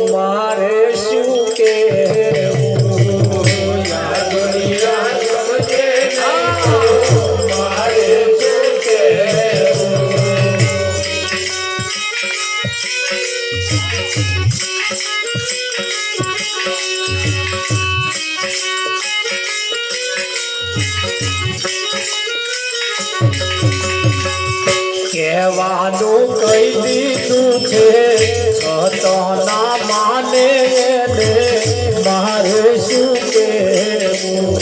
મારે શું કેવું યા દુનિયા સમજે મારે શું કેવું કહેવાનું કહી દીધું છે છતાં માને એને મારે શું કહેવું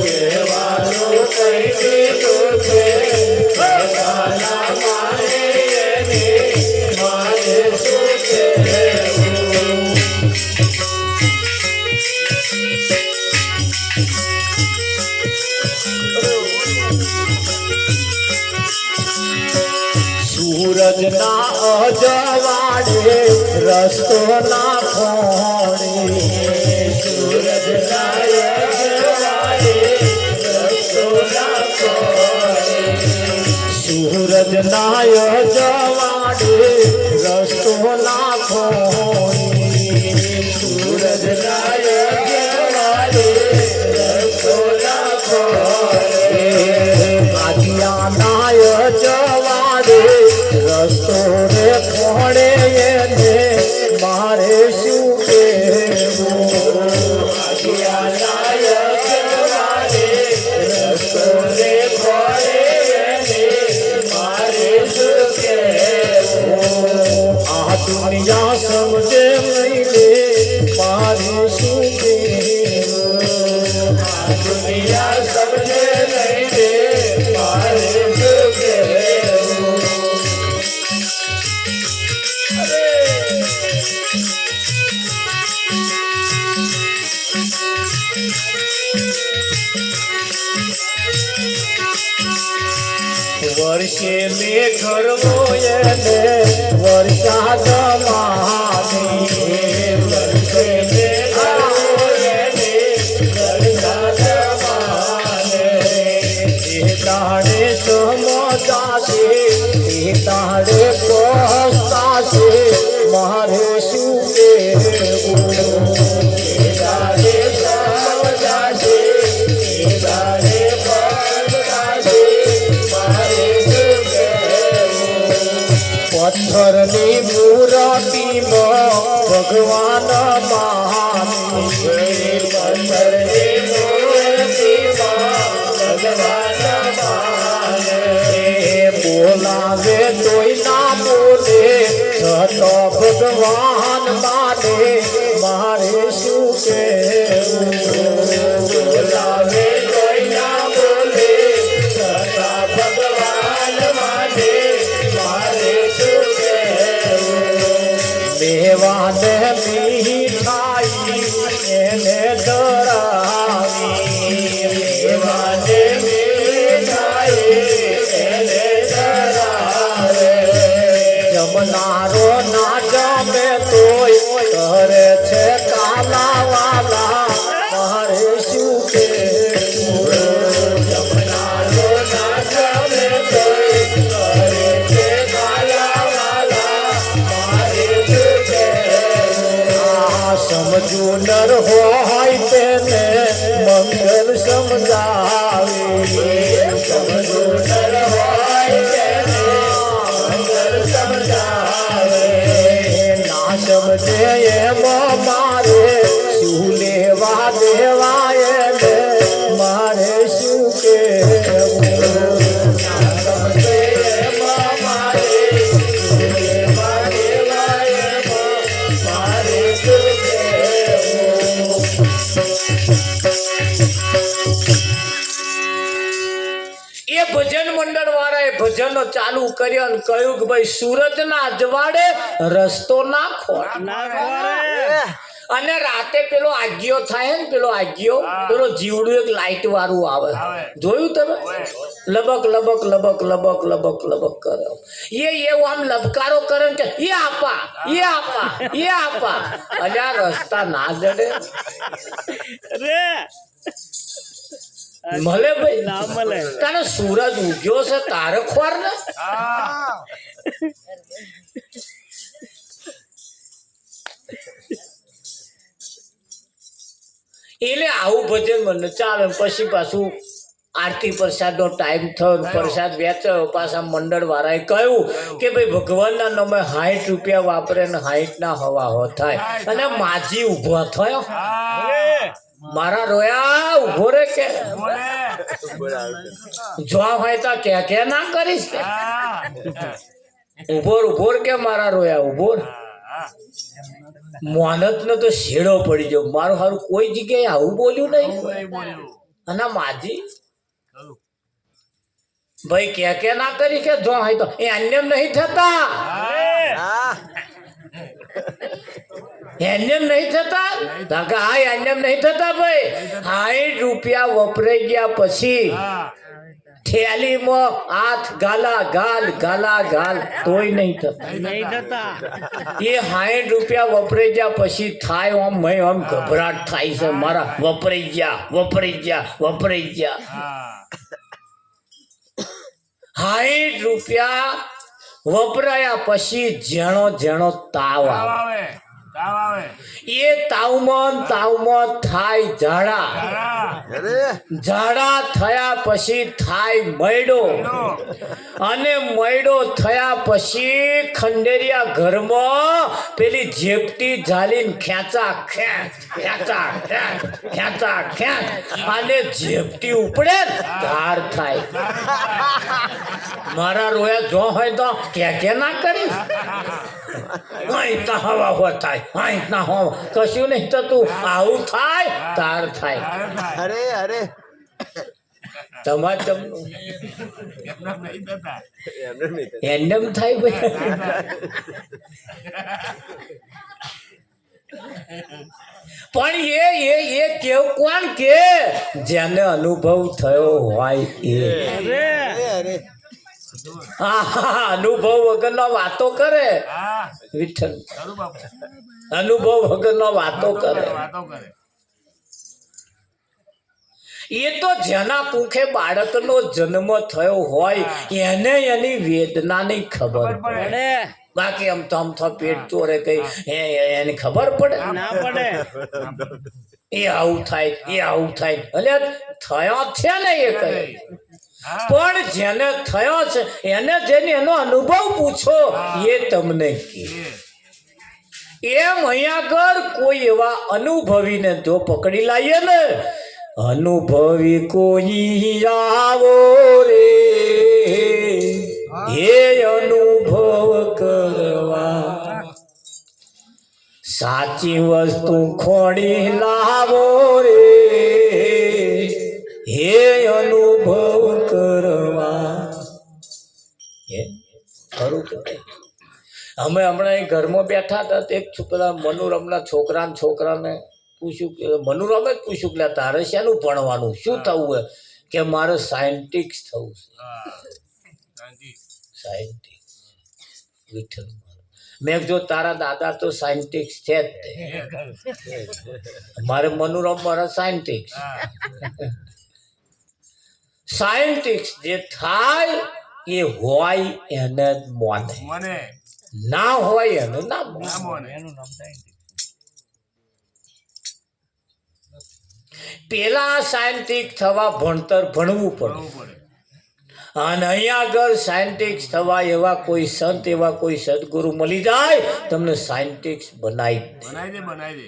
કહેવાનું કહી દીધું છે છતાં માને એને મારે શું કહેવું સૂરજ ના અજવાડે રસ્તો ના ખોણે સૂરજ ના અજવાડે રસ્તો ના ખોણે સૂરજ ના અજવાડે રસ્તો ના ખોણે સૂરજ ના અજવાડે રસ્તો ના ખોણે આદિયા ના અજવાડે રસ્તો રે ખોડે એને મારે શું કહેવું રસ્તો રે ખોડે એને મારે શું કહેવું આ દુનિયા સમજે મહિને મારે શું કહેવું આ દુનિયા સમજે મહિને મારે શું કહેવું વર્ષે મેં ઘરવો એને વરસાદ માની વર્ષે મેં ઘરવો એને વરસાદ માને એ તારે સમજાશે એ તારે પહોંચાશે મારે શું કહેવું એ તારે સમજાશે એ તારે પહોંચાશે પથ્થરની મૂર્તિમાં ભગવાન માની પથ્થરની મૂર્તિમાં ભગવાન માને બોલાવે તોય ના બોલે તો ભગવાન માને મારે શું કહેવું બોલાવે તોય ના બોલે ભગવાન માને મારે શું કહેવું મેવાને મીઠાઈ એને ધરાવી મેવાને મીઠાઈ એને ધરાવે જમનારો ના જમે તોય કરે છે કાલા વાલા મારે શું કહેવું જમનારો ના જમે તોય કરે છે કાલા વાલા મારે શું કહેવું સમજુ નર હોય તેને મંગલ સમજાવી સમજુ નર હોય તેને મંગલ સમજાવે ના સમજે એમ મારે શું લેવા દેવાય ને મારે શું કહેવું ના સમજે એમ મારે શું લેવા દેવાય મારે શું કહેવું એ ભજન મંડળ વાળાએ ભજનો ચાલુ કર્યા અને કહ્યું કે ભાઈ સૂરજ ના અજવાડે રસ્તો ના ખોળ અને રાતે પેલો આગિયો થાય ને પેલો આગિયો પેલો જીવડું એક લાઈટ વાળું આવે જોયું તમે લબક લબક લબક લબક લબક લબક કરે એ આમ લબકારો કરે કે એ આપા એ આપા એ આપા અને આ રસ્તા ના જડે રે મળે ભાઈ ના મળે તારે સૂરજ ઉગ્યો છે તારે ખોર ને એટલે આવું ભજન મને ચાલે. પછી પાછું આરતી પ્રસાદનો ટાઈમ થયો, પ્રસાદ વેચાયો. પાછા મંડળ વાળાએ કહ્યું કે ભાઈ ભગવાનના નામે 60 રૂપિયા વાપરે ને 60 ના હવા હો થાય. અને માજી ઉભો થયો, મારા રોયા ઉભો રે કે જો હોય તો કે ના કરીશ કે ઉભોર કે મારા રોયા ઉભોર. મોહનત ને તો શેડો પડી ગયો. મારું હારું કોઈ જગ્યાએ આવું બોલ્યું નહીં. અને માજી ભાઈ કે ના કરી કે જો હોય તો એ અન્ય નહીં થતા, એન્યમ નહીં થતા. હા એન્યમ નહીં થતા ભાઈ. 60 રૂપિયા વપરાઈ ગયા પછી થેલીમાં હાથ ગાલા ગાલ તોય નહીં થતા. એ 60 રૂપિયા વપરાઈ ગયા પછી થાય આમ ગભરાટ થાય છે, મારા વપરાઈ ગયા 60 રૂપિયા વપરાયા પછી જેણો તાવ આવે. એ તાવમાં થાય ઝાડા થયા પછી થાય મયડો, અને મયડો થયા પછી ખંડેરિયા ઘરમાં પેલી ઝેપટી ઝાલીને ખેંચા ખેંચ અને ઝેપટી ઉપડે ધાર થાય. મારા રોયા જો હોય તો કે ના કરીશ. હવા હો થાય કશું નહીં થતું. આવું થાય તાર થાય. અરે તમારે એન્ડમ થાય ભાઈ. પણ એ કેવું કોણ કે જેને અનુભવ થયો હોય એ. અનુભવ વગર વાતો કરે વિઠ્ઠલ, અનુભવ વગર વાતો કરે. એ તો જેના કુખે બાળકનો જન્મ થયો હોય એને એની વેદનાની ખબર પડે. બાકી આમ તો પેટ ચોરે કઈ એને ખબર પડે ના પડે. એ આવું થાય એટલે થયો છે ને એ કઈ. પણ જેને થયો છે એને જેને એનો અનુભવ પૂછો એ તમને કહે. એમ અહીંયા આગળ કોઈ એવા અનુભવીને જો પકડી લાવીએ ને, અનુભવી કોઈ આવો રે એ અનુભવ કરવા, સાચી વસ્તુ ખોડી લાવો રે હે અનુભવ કરવા. ખરું કે અમે હમણાં ઘરમાં બેઠા હતા તો એક પેલા મનુરમના છોકરાને પૂછ્યું કે મનુરમે જ પૂછ્યું કે તારે શેનું ભણવાનું, શું થવું હોય? કે મારે સાયન્ટિસ્ટ થવું છે. સાયન્ટિસ્ટ વિઠ્ઠલ. મેં જો તારા દાદા તો સાયન્ટિસ્ટ છે જ તે. મારે મનુરમ મારા સાયન્ટિસ્ટ જે થાય એ હોય એને જ મોને, ના હોય એને ના મોને. પેલા સાયન્ટિસ્ટ થવા ભણતર ભણવું પડે. અને અહીંયા આગળ સાયન્ટિસ્ટ થવા એવા કોઈ સંત, એવા કોઈ સદગુરુ મળી જાય તમને સાયન્ટિસ્ટ બનાવી દે.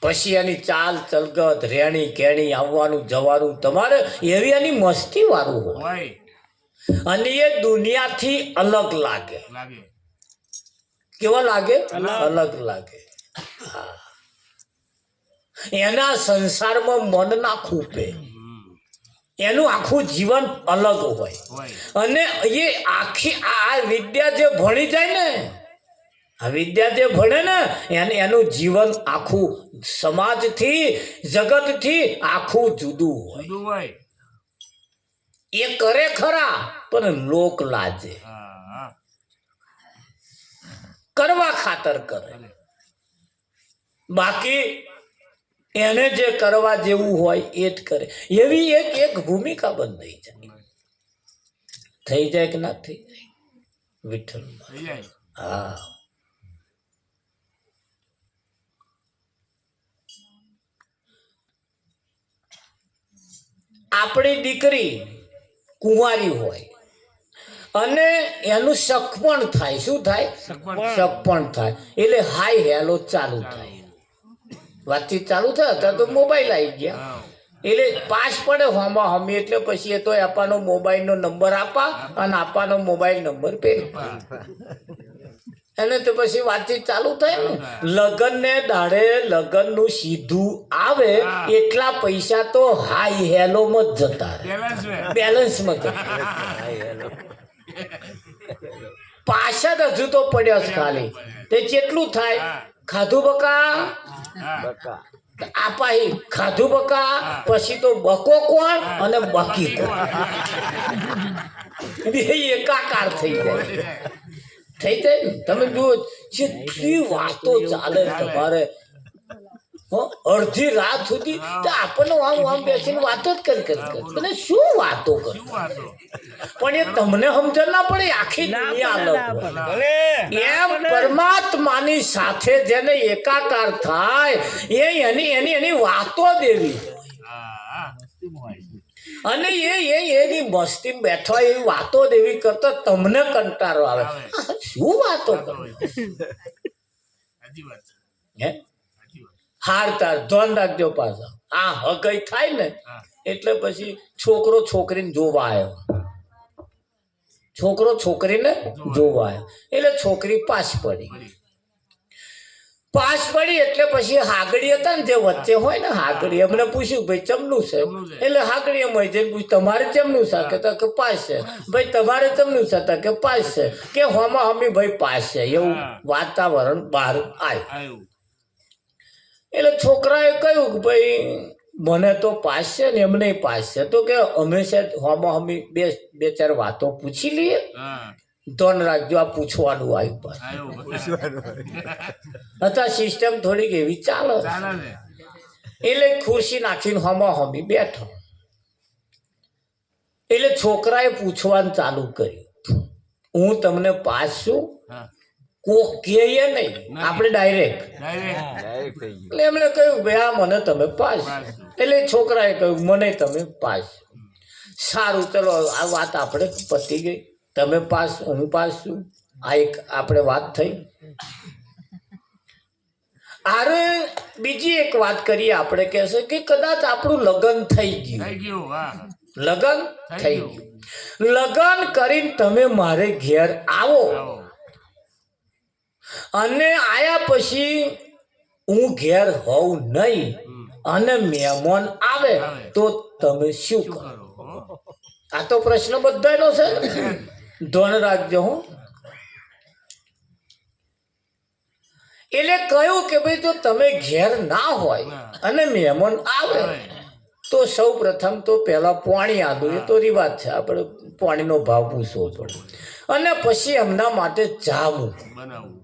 પછી એની ચાલ ચલગત રેણી કેણી આવવાનું જવાનું તમારે એવી એની મસ્તી વાળું હોય. અને એ દુનિયાથી અલગ લાગે. કેવા લાગે? અલગ લાગે. એના સંસારમાં મન ના ખૂપે. એનું આખું જીવન અલગ હોય. અને એ આખી આ વિદ્યા જે ભણી જાય ને, આ વિદ્યા જે ભણે ને એનું જીવન આખું સમાજથી જગતથી આખું જુદું હોય. એ કરે ખરા પણ લોક લાજે, કરવા ખાતર કરે. બાકી એને જે કરવા જેવું હોય એ જ કરે. એવી એક ભૂમિકા બંધાઈ જાય. થઈ જાય કે ના થઈ જાય વિઠ્ઠલ? હા. આપણી દીકરી કુંવારી હોય અને એનું શક પણ થાય. શું થાય? શક પણ થાય. એટલે હાય હેલો ચાલુ થાય, વાતચીત ચાલુ થાય. અત્યારે તો મોબાઈલ આવી ગયા એટલે પાસ પડે હોમાં હમી. એટલે પછી એ તો આપવાનો મોબાઈલનો નંબર આપા અને આપવાનો મોબાઈલ નંબર પેલા એને તો પછી વાતચીત ચાલુ થાય ને. લગન ને દાડે લગન નું સીધું આવે એટલા પૈસા તો હાઈ હેલો માં જ જતા રહે, બેલેન્સ માં જતા. પાછળ હજુ તો પડ્યો છે ખાલી. તે કેટલું થાય? ખાધું બકા આપાહી ખાધું બકા, પછી તો બકો કોણ અને બાકી કોણ બે એકાકાર થઈ જાય. થઈ જાય ને. તમે જુઓ જેટલી વાતો ચાલે તમારે અડધી રાત સુધી આપણને આમ આમ બેસીને વાતો જ કરી અને શું વાતો કરે. પણ એ તમને સમજણ ના પડે, આખી દુનિયા અલગ હોય. એમ પરમાત્માની સાથે જેને એકાકાર થાય એની વાતો દેવી અને એની મસ્તી બેઠા એવી વાતો દેવી કરતા તમને કંટાળો આવે. શું વાતો કરો હે? હારતા ધ્યાન રાખજો. પાછા આ હગઈ થાય ને એટલે પછી છોકરો છોકરીને જોવા આવ્યો, છોકરો છોકરીને જોવા આવ્યો એટલે છોકરી પાસ પડી. પાસ પડી એટલે પછી હાગડી હતા ને જે વચ્ચે હોય ને હાગડી, એમને પૂછ્યું ભાઈ ચમનું છે? એટલે હાગડી એમ હોય જઈને પૂછ્યું તમારે ચમનું છે? કે પાસ છે. ભાઈ તમારે ચમનું છે? કે પાસ છે. કે હોમાં હમી ભાઈ પાસ છે. એવું વાતાવરણ બહાર આવ્યું. એટલે છોકરાએ કહ્યું કે ભાઈ મને તો પાસ છે ને એમને પાસ છે. તો કે અમે છે હોમાં હમી બે ચાર વાતો પૂછી લઈએ. ધન રાખજો, આ પૂછવાનું આવ્યું. અત્યારે સિસ્ટમ થોડીક એવી ચાલે. એટલે ખુરશી નાખીને હોમાં હમી બેઠો. એટલે છોકરાએ પૂછવાનું ચાલુ કર્યું, હું તમને પાસ છું? કોક કે નહીં, આપણે ડાયરેક્ટ. એટલે એમણે કહ્યું ભાઈ આ મને તમે પાસ. એટલે છોકરાએ કહ્યું મને તમે પાસ. સારું ચલો આ વાત આપણે પતી ગઈ. તમે પાસ, હું પાસ છું. આ એક આપણે વાત થઈ. અરે બીજી એક વાત કરીએ આપણે. કહેશે કે કદાચ આપણું લગ્ન થઈ ગયું, લગ્ન થઈ ગયું. લગ્ન કરીને તમે મારે ઘેર આવો અને આયા પછી હું ઘેર હોઉં નહીં અને મહેમાન આવે તો તમે શું કરો? આ તો પ્રશ્ન બધાનો છે. ધ્યાન રાખજો હું. એટલે કહ્યું કે ભાઈ જો તમે ઘેર ના હોય અને મહેમાન આવે તો સૌ પ્રથમ તો પેલા પાણી આદું. એ તો રિવાજ છે, આપણે પાણીનો ભાવ પૂછવો પડે. અને પછી એમના માટે ચા મૂકવું.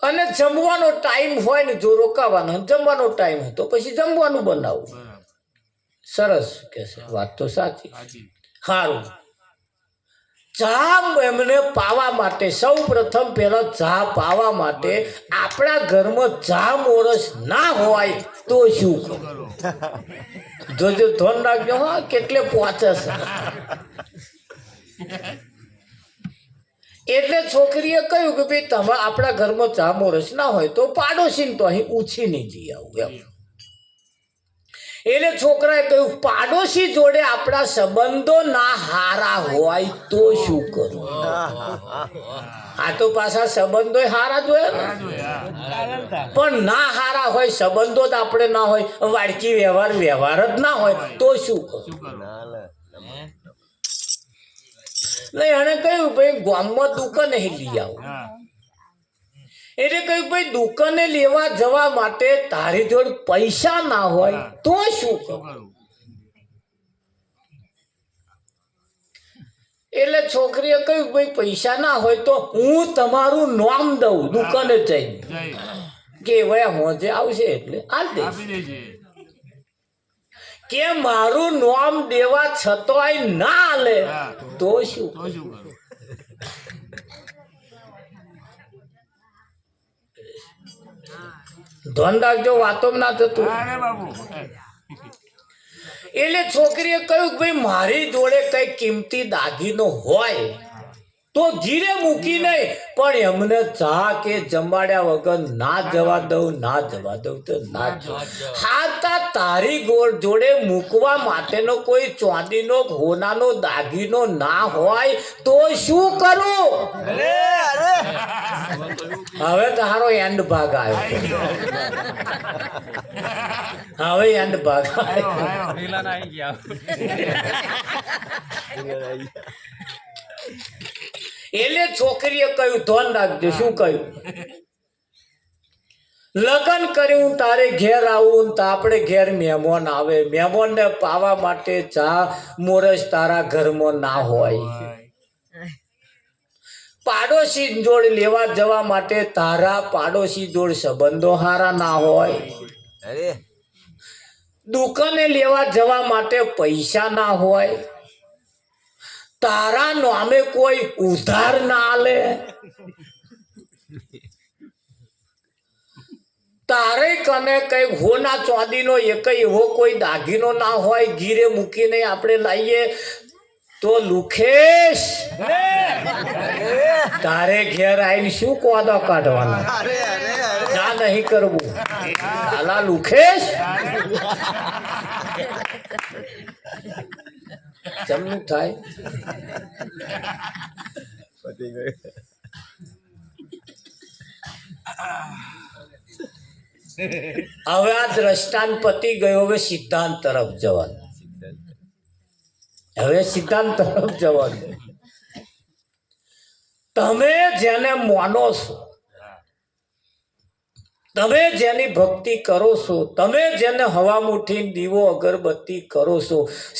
અને જમવાનો ટાઈમ હોય ને, જો રોકાવાનો જમવાનો ટાઈમ હોય તો પછી જમવાનું બનાવવું. સરસ કે છે, વાત તો સાચી. સારું, ચા એમને પાવા માટે સૌ પ્રથમ પેલા ચા પાવા માટે આપણા ઘરમાં ચા મોરસ ના હોય તો શું કરો? જોજો, ધ્યાન રાખજો હા, કેટલે પહોંચે છે. એટલે છોકરીએ કહ્યું કે ભાઈ તમે આપણા ઘરમાં ચા મોરસ ના હોય તો પાડોશીને તો અહીં ઉછી નહીં જઈ આવું એમ. એટલે છોકરાએ કહ્યું પાડોશી જોડે આપણા સંબંધો ના હારા હોય તો શું કરું? આ તો પાછા સંબંધો હારા જોયા ને, પણ ના હારા હોય સંબંધો જ આપણે ના હોય, વાડકી વ્યવહાર જ ના હોય તો શું કરું? નહીં, એને કહ્યું ભાઈ ગામમાં દુકાને લઈ આવું. એટલે કહ્યું ભાઈ દુકાને લેવા જવા માટે તારી જોડે પૈસા ના હોય તો શું કરું? એટલે છોકરીએ કહ્યું ભાઈ પૈસા ના હોય તો હું તમારું નામ દઉં દુકાને જઈને, કે ભાઈ હોજે આવશે એટલે આ દઈશ. કે મારું નામ દેવા છતાંય ના આલે તો શું? ધન રાખજો, વાતો ના થતું. એટલે છોકરીએ કહ્યું કે ભાઈ મારી જોડે કઈ કિંમતી દાગીનો હોય તો ઘીરે મૂકી નહીં, પણ એમને ચા કે જમાડ્યા વગર ના જવા દઉં, ના જવા દઉં તો ના હાતા તારી જોડે મૂકવા માટેનો કોઈ ચાંદીનો હોનાનો દાગીનો ના હોય તો શું કરું? હવે તારો એન્ડ ભાગ આવ્યો, હવે એન્ડ ભાગ એટલે છોકરીએ કહ્યું ધોન રાખજો. શું કહ્યું? લગ્ન કર્યું તારે ઘેર આવું તો આપણે ઘેર મહેમાન આવે, મહેમાનને પાવા માટે ચા મોરસ તારા ઘરમાં ના હોય, પાડોશી જોડ લેવા જવા માટે તારા પાડોશી જોડ સંબંધો હારા ના હોય, દુકાને લેવા જવા માટે પૈસા ના હોય, તારા નામે કોઈ ઉધાર ના આલે, તારે કને કઈ હોના ચાંદીનો એક એવો કોઈ દાગીનો ના હોય, ગીરે મૂકીને આપણે લાવીએ તો લુખેશ તારે ઘેર આવીને શું કોદો કાઢવાના? ના નહીં કરવું. આલા લુખેશ જમનું થાય. હવે આ દ્રષ્ટાંત પતી ગયો. હવે સિદ્ધાંત તરફ જવાનું. હવે સિદ્ધાંત તરફ જવાનું. તમે જેને માનો છો, તમે જેની ભક્તિ કરો છો, તમે જેને હવા મુઠી દીવો અગરબત્તી કરો છો,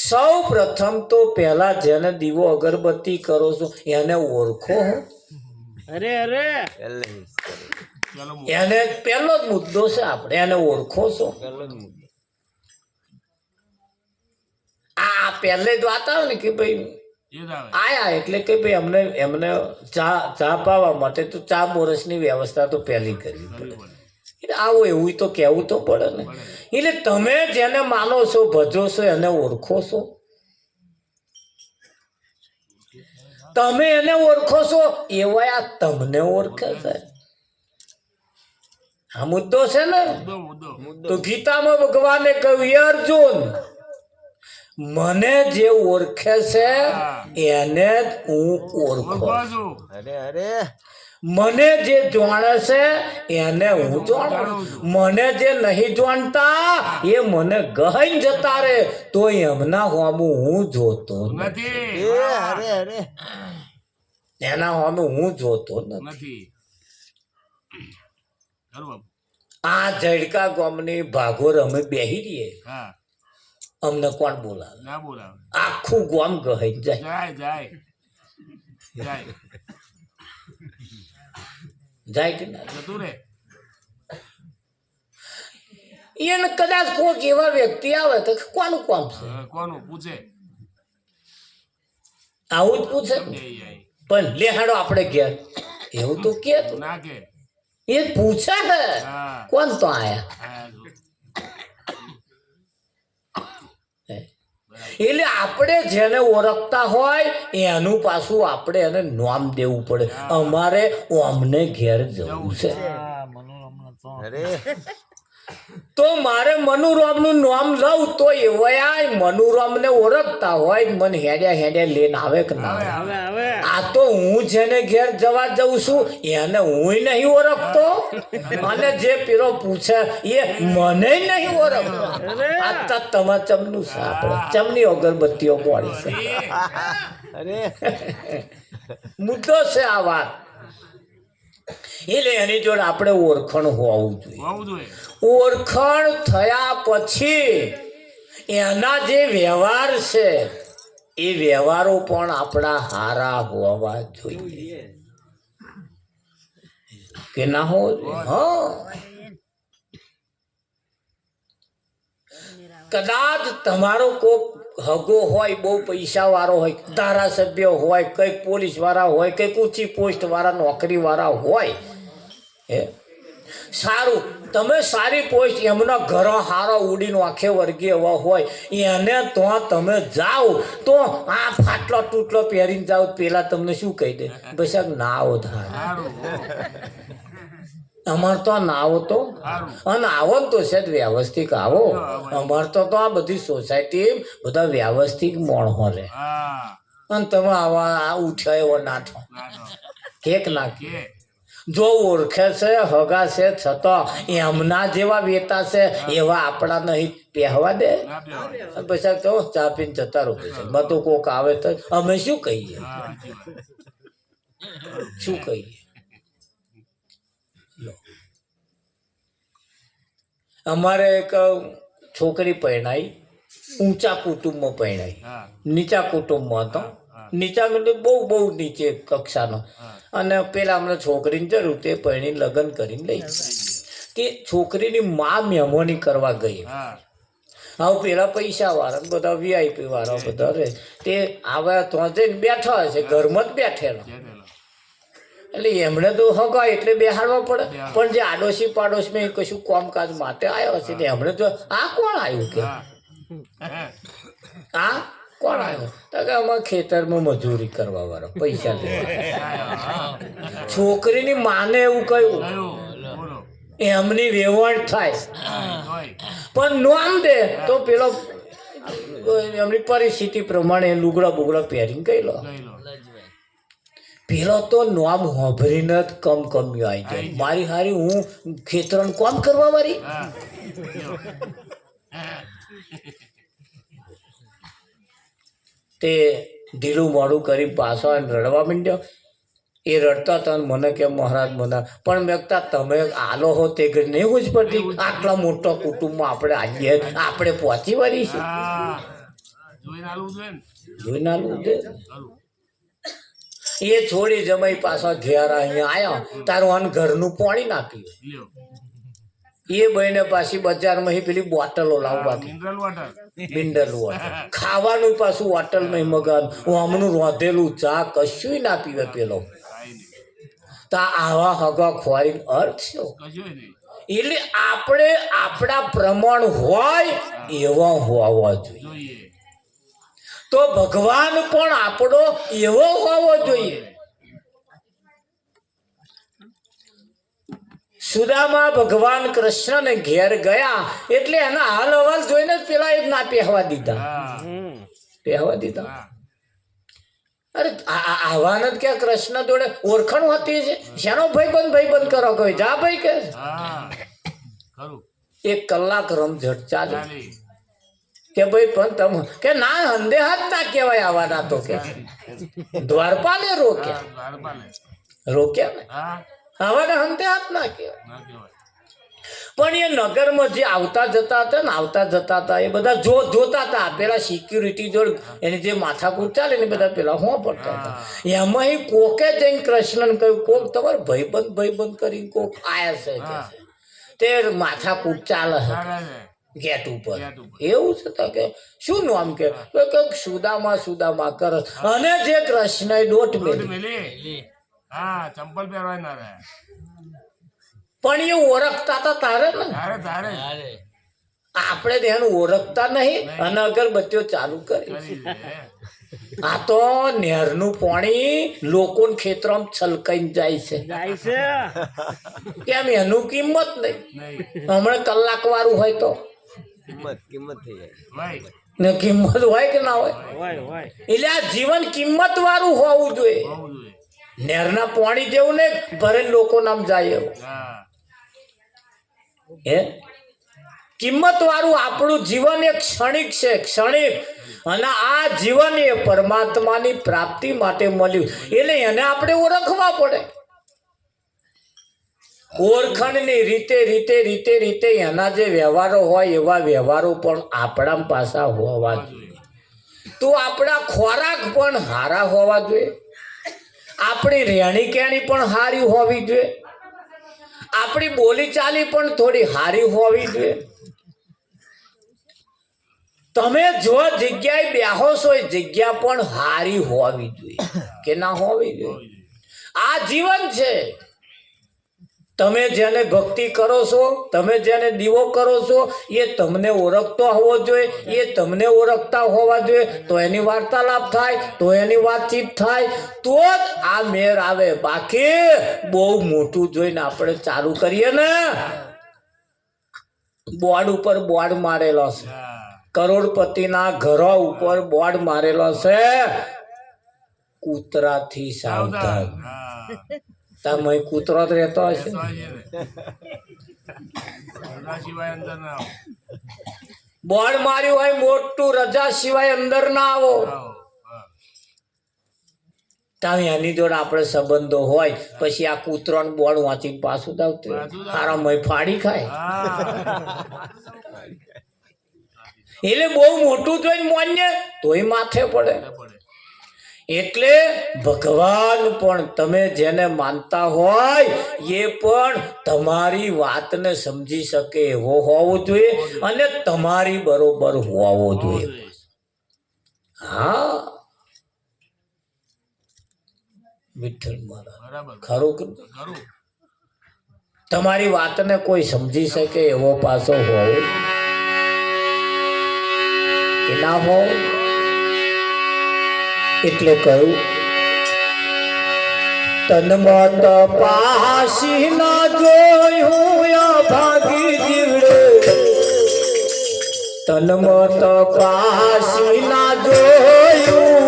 સૌ પ્રથમ તો પહેલા જેને દીવો અગરબત્તી કરો છો એને ઓળખો. એને પહેલો જ મુદ્દો છે, આપણે એને ઓળખો છો. આ પહેલે જ વાત આવે ને કે ભાઈ આયા એટલે કે ભાઈ એમને ચા પાવા માટે તો ચા મોરસની વ્યવસ્થા તો પહેલી કરી. આવો એવું તો કેવું તો પડે ને. એટલે તમે જેને માનો છો, ભજો છો, એને ઓળખો છો. તમે એને ઓળખો છો એવા આ તમને ઓળખે છે. આ મુદ્દો છે ને. તો ગીતામાં ભગવાને કહ્યું, હે અર્જુન, મને જે ઓળખે છે એને જ હું ઓળખો. મને જે જાણે છે એને હું જાણું. મને જે નહીં જાણતા એ મને ગહાઈ જતા રે તો એમના હોમું હું જોતો નથી. એના હોમું હું જોતો નથી. આ ઝડકા ગામની ભાગોર અમે બેહી રહીએ, અમને કોણ બોલાવે? આખું ગામ ગહાઈ જાય. જાય કે ના? એને કદાચ કોઈક એવા વ્યક્તિ આવે તો કોનું કામ છે? કોનું પૂછે? આવું જ પૂછે. પણ લેહાડો આપણે ઘેર એવું તો કે એ પૂછે છે કોણ તો આયા. એટલે આપણે જેને ઓળખતા હોય એનું પાછું આપણે એને નામ દેવું પડે. અમારે અમને ઘેર જવું છે તો મારે મનુરામનું નામ લઉં તો એવા મનુરામને ઓળખતા હોય મને હેડ્યા લઈને આવે કે ના આવે. આ તો હું જેને ઘેર જવા જઉં છું એને હું નહીં ઓળખતો અને જે પેલો પૂછે એ મને નહીં ઓળખતો. આ તો તમારે ચમનું છે, આપણે ચમની અગરબત્તીઓ મોડી છે. મુદ્દો છે આ વાત. એટલે એની જોડે આપણે ઓળખણ હોવું જોઈએ. ઓળખણ થયા પછી એના જે વ્યવહાર છે એ વ્યવહારો પણ આપણા હારા હોવા જોઈએ કે ના હોવા? હા. કદાચ તમારો કોક હગો હોય, બહુ પૈસા વાળો હોય, ધારાસભ્ય હોય, કઈક પોલીસ વાળા હોય, કઈક ઊંચી પોસ્ટ વાળા, નોકરી વાળા હોય, સારું તમે સારી પોસ્ટ એમના ઘર હારો ઉડીને આખે વર્ગી એવા હોય એને તો તમે જાઓ તો આ ફાટલો તૂટલો પહેરીને જાઓ પેલા તમને શું કહી દે પછી ના આવો થાય અમાર તો ના આવો તો અને આવો ને તો છે વ્યવસ્થિત આવો અમાર તો આ બધી સોસાયટી બધા વ્યવસ્થિત માણસો રે અને તમે આવા ઉઠ્યા એવો નાઠો કેક નાખી જો ઓળખે છે હગા છે છતાં એમના જેવા વેતા છે એવા આપણા નહીં પહેવા દે પછી તો ચા પીને જતા રહો પછી બધું કોક આવે તો અમે શું કહીએ શું કહીએ અમારે એક છોકરી પરણાઈ ઊંચા કુટુંબમાં પરણાઈ નીચા કુટુંબમાં હતો નીચા એટલે બહુ નીચે કક્ષાનો અને પેલા અમને છોકરીની જરૂર તે પરણીને લગ્ન કરીને લઈ તે છોકરીની માં મહેમાની કરવા ગઈ આવું પેલા પૈસા વાળા બધા વીઆઈપી વાળા બધા રે તે આવ્યા તો જઈને બેઠા હશે ઘરમાં જ બેઠેલો એટલે એમણે તો હગા એટલે બેહાડવા પડે પણ જે આડોશી પાડોશમાં કશું કામકાજ માટે આવ્યો હશે ને એમણે તો આ કોણ આવ્યું કે આ કોણ આવ્યો તો કે અમારે ખેતરમાં મજૂરી કરવા વાળો પૈસા લેવા છોકરીની માને એવું કહ્યું એમની વેવણ થાય પણ નામ દે તો પેલો એમની પરિસ્થિતિ પ્રમાણે લુગડા બુગડા પહેરીને ગયેલો પેલો તો નામ હોભરીને જ કમ્યો આવી જાય મારી હારી હું ખેતરનું કામ કરવા વાળી તે ઢીલું મોડું કરી પાછો રડવા માંડ્યો એ રડતા હતા મને કે મહારાજ મને પણ મેં તમે આલો હો તે નહીં જ પડતી આટલા મોટા કુટુંબમાં આપણે આવીએ આપણે પહોંચી વળી છે જોઈને આલું દે એ છોડી જમાઈ પાછા ઘેર અહીંયા આવ્યા તારું આન ઘરનું પાણી નાખ્યું એ બહેને પાછી બજારમાં પેલી બોટલો લાવવા મિનરલ વોટર ખાવાનું પાછું બોટલ નહીં મગાન હમણું રોધેલું ચા કશું ના પીવે પેલો તા આવા હગા ખોરી અર્થ શું એટલે આપણે આપણા પ્રમાણ હોય એવા હોવા જોઈએ તો ભગવાન પણ આપણો એવો હોવો જોઈએ સુદામા ભગવાન કૃષ્ણને ઘેર ગયા એટલે એના હાલ હવાલ જોઈને પેલા એક ના પહેવા દીધા અરે આવાન જ ક્યાં કૃષ્ણ જોડે ઓળખાણ હોતી છે શેનો ભાઈબંધ કરો કોઈ જા ભાઈ કે 1 કલાક રમઝટ ચાલે કે ભાઈ પણ તમે કે ના હંદે હાથ ના કહેવાય આવાના તો કે દ્વારપાલે રોક્યા ને આવાના હંદે હાથ ના કહેવાય પણ એ નગરમાં જે આવતા જતા હતા એ બધા જોતા હતા પેલા સિક્યુરિટી જોડે એની જે માથાકૂટ ચાલે ને બધા પેલા હોં પડતા હતા એમાં કોકે જઈને કૃષ્ણને કહ્યું કોક તમારે ભાઈબંધ કરીને કોક આયા છે તે માથાકૂટ ચાલે છે ગેટ ઉપર એવું છે કે શું નામ કે સુદામા કરસ અને જે કૃષ્ણએ દોટ મેલી ચંપલ પહેરવાય ના રહે પણ એ ઓળખતા હતા તારે ને આપણે તેનું ઓળખતા નહીં અને અગરબત્તીઓ ચાલુ કરી આ તો નહેરનું પાણી લોકોના ખેતરમાં છલકાઈને જાય છે કેમ એનું કિંમત નહીં હમણાં કલાક વાળું હોય તો કિંમત થઈ જાય ને કિંમત હોય કે ના હોય એટલે આ જીવન કિંમત વાળું હોવું જોઈએ નહેરના પાણી જેવું ને ભરે લોકો નામ જાય એવું હે કિંમત વાળું આપણું જીવન એક ક્ષણિક છે અને આ જીવન એ પરમાત્માની પ્રાપ્તિ માટે મળ્યું એટલે એને આપણે ઓળખવા પડે ઓળખણની રીતે એના જે વ્યવહારો હોય એવા વ્યવહારો પણ આપણા પાસા હોવા જોઈએ તો આપણા ખોરાક પણ સારા હોવા જોઈએ આપણી રહેણી કહેણી પણ સારી હોવી જોઈએ આપણી બોલી ચાલી પણ થોડી સારી હોવી જોઈએ તમે જો જગ્યાએ બેહો છો એ જગ્યા પણ સારી હોવી જોઈએ કે ના હોવી જોઈએ આ જીવન છે તમે જેને ભક્તિ કરો છો, તમે જેને દીવો કરો છો, એ તમને ઓળખતો હોવો જોઈએ, એ તમને ઓળખતા હોવા જોઈએ, તો એની વાર્તાલાપ થાય, તો એની વાતચીત થાય, તો જ આ મેર આવે. બાકી બહુ મોટું જોઈને આપણે ચાલુ કરીએ ને, બોર્ડ ઉપર બોર્ડ મારેલો છે, કરોડપતિના ઘરો ઉપર બોર્ડ મારેલો છે, કૂતરાથી સાવધાન. તમે કૂતરો જ રહેતો હશે. સિવાય અંદર ના આવો. બોર્ડ માર્યું હોય મોટું, રજા સિવાય અંદર ના આવો. ત્યાં એની જોડે આપણે સંબંધો હોય, પછી આ કૂતરો બોર્ડ વાંચી પાછું આવતું સારા મય ફાડી ખાય. એટલે બહુ મોટું જોઈને માન્ય તોય માથે પડે. એટલે ભગવાન પણ તમે જેને માનતા હોય એ પણ તમારી વાતને સમજી શકે એવો હોવો જોઈએ અને તમારી બરોબર હોવો જોઈએ. હા, વિઠ્ઠલ મહારાજ ખરું કે તમારી વાતને કોઈ સમજી શકે એવો પાછો હોવો કે ના હોવો. એટલે કહ્યું તનમાં તપાસી ના જોયું ભાગી જીવડે, તનમાં તપાસી ના જોયું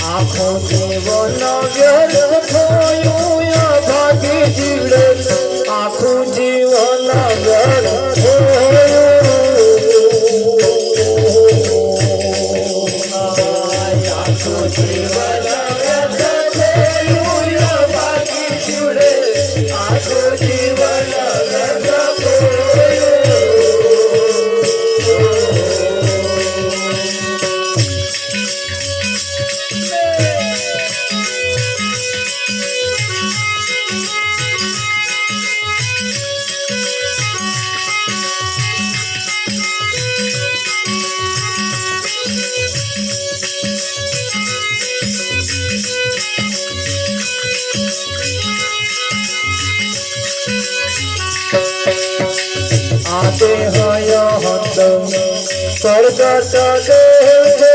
આખું જીવન વ્યર્થ સ્વર્ગત દેવ છે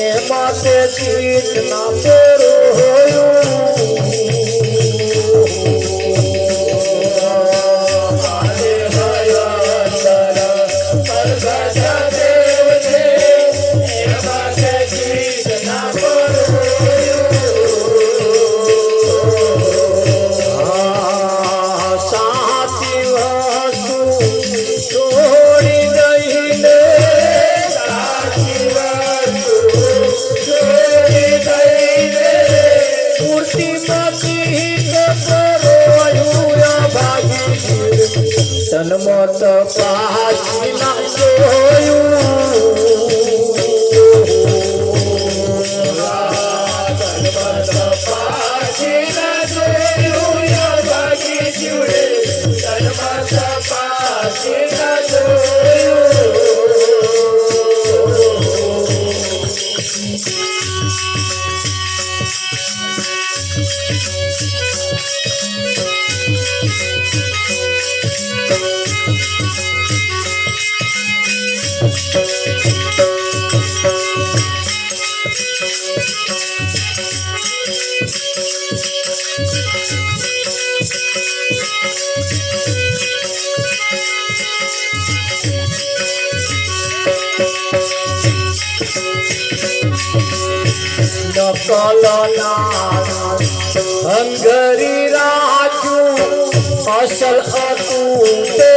એમાં તે ચીજ ના પેરો તનમત પાછી ના હંગરી રાજુ અસલ હતું તે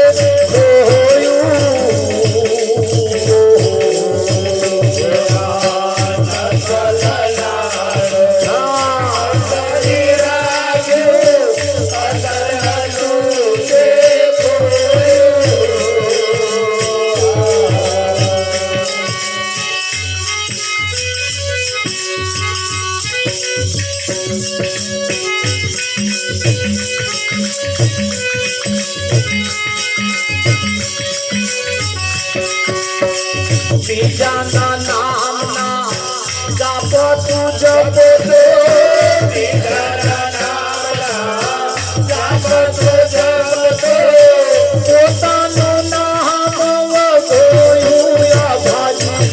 બીજાના નામના જાપ તું જપો તો બીજાના નામના જાપ તું જપતો પોતાનું નામ વગોયું ભાજી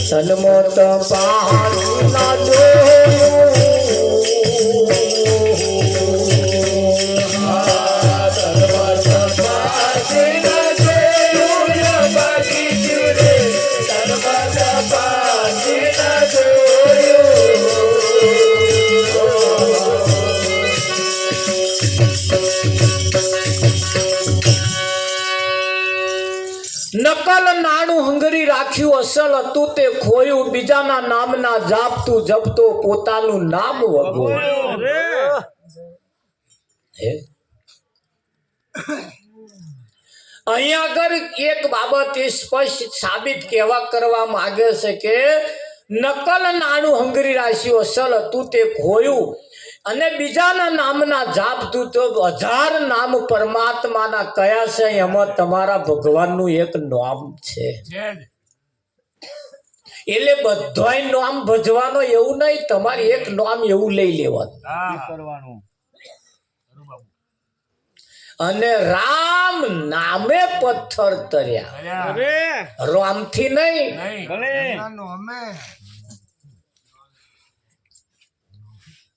સન્મત પાણી ના જોયું નકલ નાણું હંગરી રાખ્યું અસલ હતું તે ખોયું બીજાના નામના જાપતું જપતો પોતાનું નામ વગોયું હે અહીંયા આગળ એક બાબત એ સ્પષ્ટ સાબિત કેવા કરવા માંગે છે કે નકલ નાણું હંગરી રાખ્યું અસલ હતું તે ખોયું અને બીજાના નામના જાપતું તો 1000 નામ પરમાત્માના કયા છે એમાં તમારા ભગવાનનું એક નામ છે એટલે બધાય નામ ભજવાનો એવું નહીં તમારે એક નામ એવું લઈ લેવાનું અને રામ નામે પથ્થર તર્યા રામથી નહીં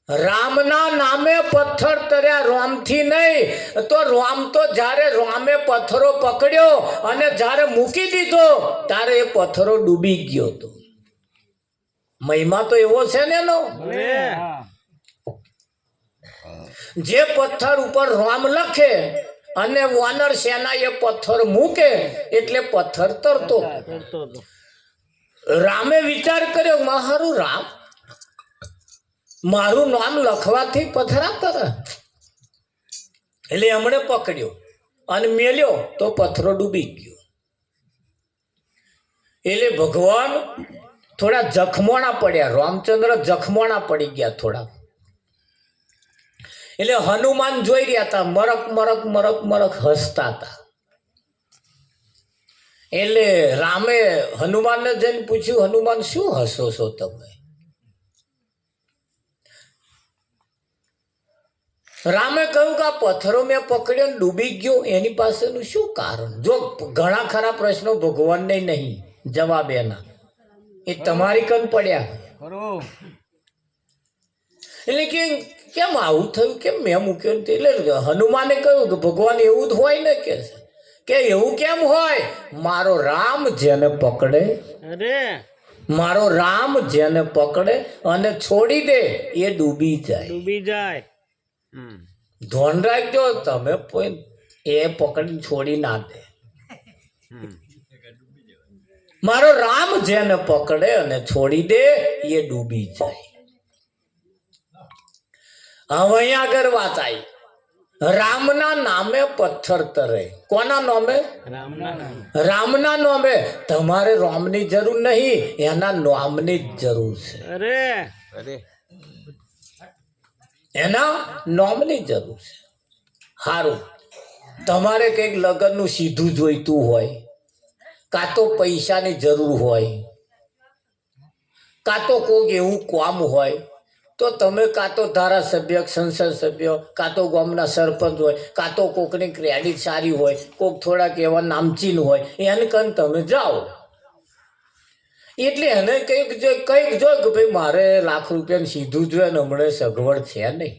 રામના નામે પથ્થર તર્યા રામથી નહીં તો રામ તો જ્યારે રામે પથ્થરો પકડ્યો અને જ્યારે મૂકી દીધો ત્યારે એ પથ્થરો ડૂબી ગયો હતો મહિમા તો એવો છે ને એનો જે પથ્થર ઉપર રામ લખે અને વાનર સેના એ પથ્થર મૂકે એટલે પથ્થર તરતો રામે વિચાર કર્યો મારું રામ મારું નામ લખવાથી પથરા તરે એટલે એમણે પકડ્યો અને મેલ્યો તો પથ્થરો ડૂબી ગયો એટલે ભગવાન થોડા જખમોણા પડ્યા રામચંદ્ર જખમોણા પડી ગયા થોડા એટલે હનુમાન જોઈ રહ્યા હતા મરક મરક મરક મરક હસતા હતા એટલે રામે હનુમાનને જઈને પૂછ્યું હનુમાન શું હસો છો તમે રામે કહ્યું કે આ પથ્થરો મેં પકડ્યો ને ડૂબી ગયો એની પાસેનું શું કારણ જો ઘણા ખરા પ્રશ્નો ભગવાનને નહીં જવાબ એના એ તમારી કન પડ્યા એટલે કે કેમ આવું થયું કેમ મેં મૂક્યો નથી એટલે હનુમાને કહ્યું કે ભગવાન એવું જ હોય ને કે એવું કેમ હોય મારો રામ જેને પકડે મારો રામ જેને પકડે અને છોડી દે એ ડૂબી જાય ધોન રાખજો તમે એ પકડી છોડી ના દે મારો રામ જેને પકડે અને છોડી દે એ ડૂબી જાય હવે અહીંયા આગળ વાત આવી રામના નામે પથ્થર તરે કોના નામે રામના નામે તમારે રામની જરૂર નહીં એના નામની જ જરૂર છે એના નામની જરૂર છે સારું તમારે કંઈક લગ્નનું સીધું જોઈતું હોય કાં તો પૈસાની જરૂર હોય કાં તો કોઈક એવું કામ હોય તો તમે કાં તો ધારાસભ્ય સંસદ સભ્ય કાં તો ગામના સરપંચ હોય કાં તો કોકની ક્રેડિટ સારી હોય કોઈક થોડાક એવા નામચીન હોય એને કન તમે જાઓ એટલે એને કંઈક જો કે ભાઈ મારે લાખ રૂપિયાનું સીધું જોઈએ ને હમણાં સગવડ છે નહીં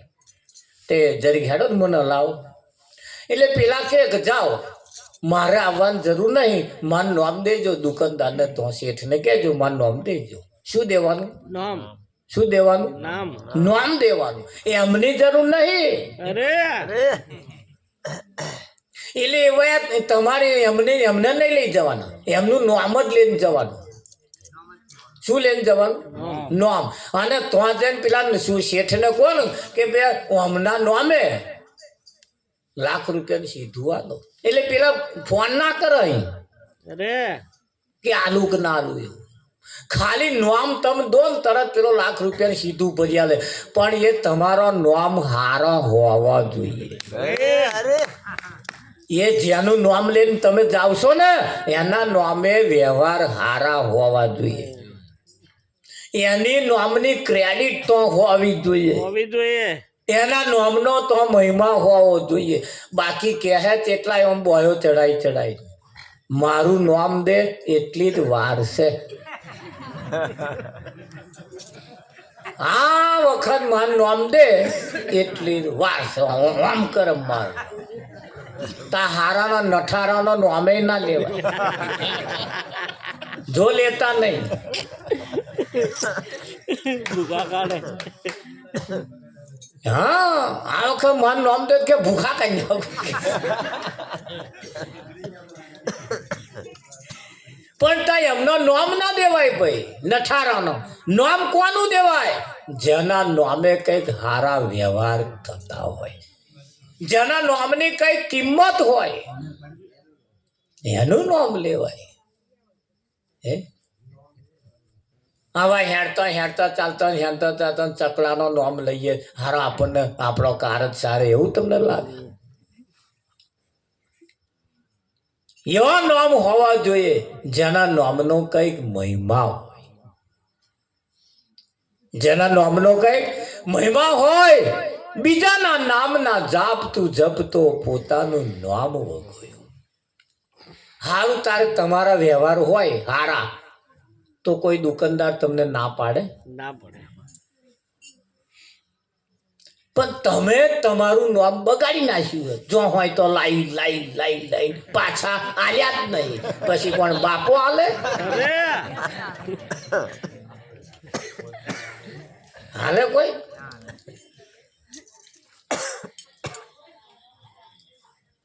તે જરીક હેડો ને મને લાવો એટલે પેલા કે જાઓ મારે આવવાની જરૂર નહીં મારું નામ દેજો દુકાનદારને તો શેઠને કહેજો મારું નામ દેજો શું દેવાનું નામ શું દેવાનું નામ દેવાનું એમની જરૂર નહીં એટલે એવા તમારે એમને નહીં લઈ જવાના એમનું નામ જ લઈને જવાનું શું લઈને જવાનું નામ અને તો જઈને પેલા શું શેઠને કોણ કે બે હમણાં નામે લાખ રૂપિયાનું સીધું આલો એટલે પેલા ફોન ના કરે કે આલુ કે ના આલુ એવું ખાલી નામ તમે દો ને તરત પેલો લાખ રૂપિયાનું સીધું ભરી આલે પણ એ તમારો નામ હારો હોવા જોઈએ એ જેનું નામ લઈને તમે જાવશો ને એના નામે વ્યવહાર હારા હોવા જોઈએ, એની નામની ક્રેડિટ તો હોવી જોઈએ, એના નામનો તો મહિમા હોવો જોઈએ. બાકી કહે તેટલા એમ બોયો ચડાઈ મારું નામ દે એટલી જ વાર છે. આ વખત મારું નામ દે એટલી જ વાર છે. આમ કરમ મારું તા હારાના નઠારાનો નામે ના લેવાય, જો લેતા નહીં. હા, આ વખત મારું નામ દે કે ભૂખા કઈ નાખું. પણ તા એમનો નામ ના દેવાય ભાઈ. નઠારાનો નામ કોનું દેવાય? જેના નામે કઈક હારા વ્યવહાર થતા હોય, જેના નામની કઈ કિંમત હોય એનું નામ લેવાય. હે આવા હેડતા ચાલતા ચકલાનો નામ લઈએ, હારા આપણને આપણો કાર જ સારે એવું તમને લાગે? એવા નામ હોવા જોઈએ જેના નામનો કઈક મહિમા હોય, જેના નામનો કઈક મહિમા હોય. બીજાના નામના જાપતું જપતો પોતાનું નામ વગોયું. હારું તારે તમારા વ્યવહાર હોય હારા તો કોઈ દુકાનદાર તમને ના પાડે? પણ તમે તમારું નામ બગાડી નાખ્યું. જો હોય તો લાઈ પાછા આલ્યા જ નહીં, પછી કોણ બાપો આલે? હાલે કોઈ?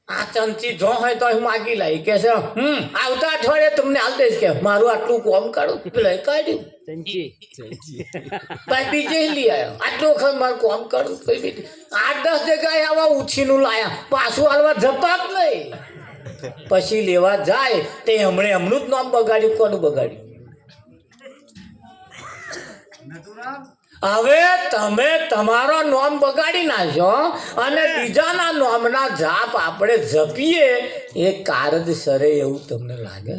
આ ચમચી જો હોય તો માગી લાવી કે છે આવતા અઠવાડિયે તમને હાલ દઈશ કે મારું આટલું કોમ કાઢું પેલા કાઢ્યું બીજે લઈ આવ્યો. આટલું વખત મારું કોમ કાઢું કઈ બીજું 8-10 જગ્યાએ આવા ઉછીનું લાયા, પાછું હાલવા જતા જ નહીં. પછી લેવા જાય તે એમનું જ નામ બગાડ્યું. કોનું બગાડ્યું? હવે તમે તમારો નામ બગાડી નાખો અને બીજાના નામના જાપ આપણે જપીએ એ કારજ સરે એવું તમને લાગે?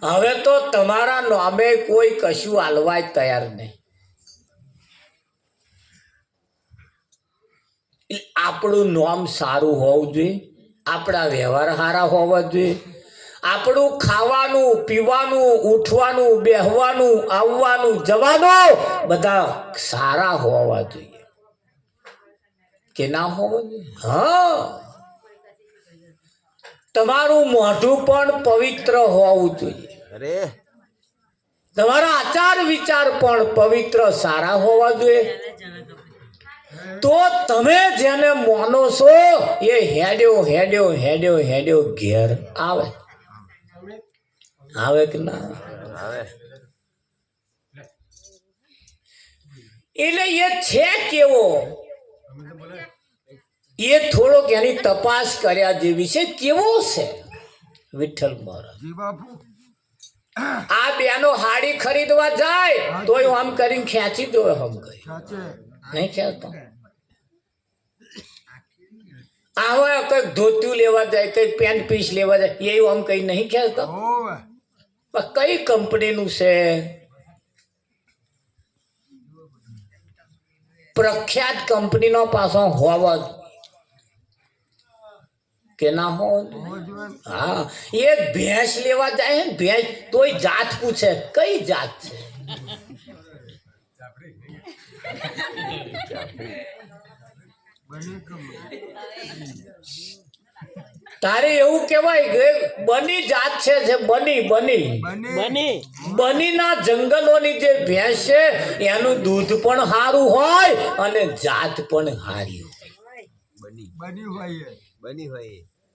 હવે તો તમારા નામે કોઈ કશું હાલવા તૈયાર નહીં. આપણું નામ સારું હોવું જોઈએ, આપણા વ્યવહાર સારા હોવા જોઈએ, આપણું ખાવાનું પીવાનું ઉઠવાનું બેહવાનું આવવાનું જવાનું બધા સારા હોવા જોઈએ કે ના હોવા જોઈએ? હા, તમારું મોઢું પણ પવિત્ર હોવું જોઈએ, તમારા આચાર વિચાર પણ પવિત્ર સારા હોવા જોઈએ. તો તમે જેને માનો છો એ હેડ્યો ઘેર આવે કે ના આવે? એટલે એ છે કેવો એ થોડોક એની તપાસ કર્યા જેવી છે. કેવો છે વિઠ્ઠલ મહારાજ? આ બેનો હાડી ખરીદવા જાય તોય આમ કરીને ખેંચી દો. હમ ગઈ નહીં ખેંચતો. આવા કઈક ધોતિયું લેવા જાય, કઈક પેન્ટ પીસ લેવા જાય, એવું આમ કઈ નહીં ખેંચતો. કઈ કંપનીનું છે? પ્રખ્યાત કંપનીનો પાછો હોવા કે ના હોવો? હા, એ ભેંસ લેવા જાય ને, ભેંસ તોય જાત પૂછે કઈ જાત છે. તારે એવું કેવાય કે બની જાત છે, બની ના જંગલોની જે ભેંસ છે એનું દૂધ પણ સારું હોય અને જાત પણ સારી હોય. બની હોય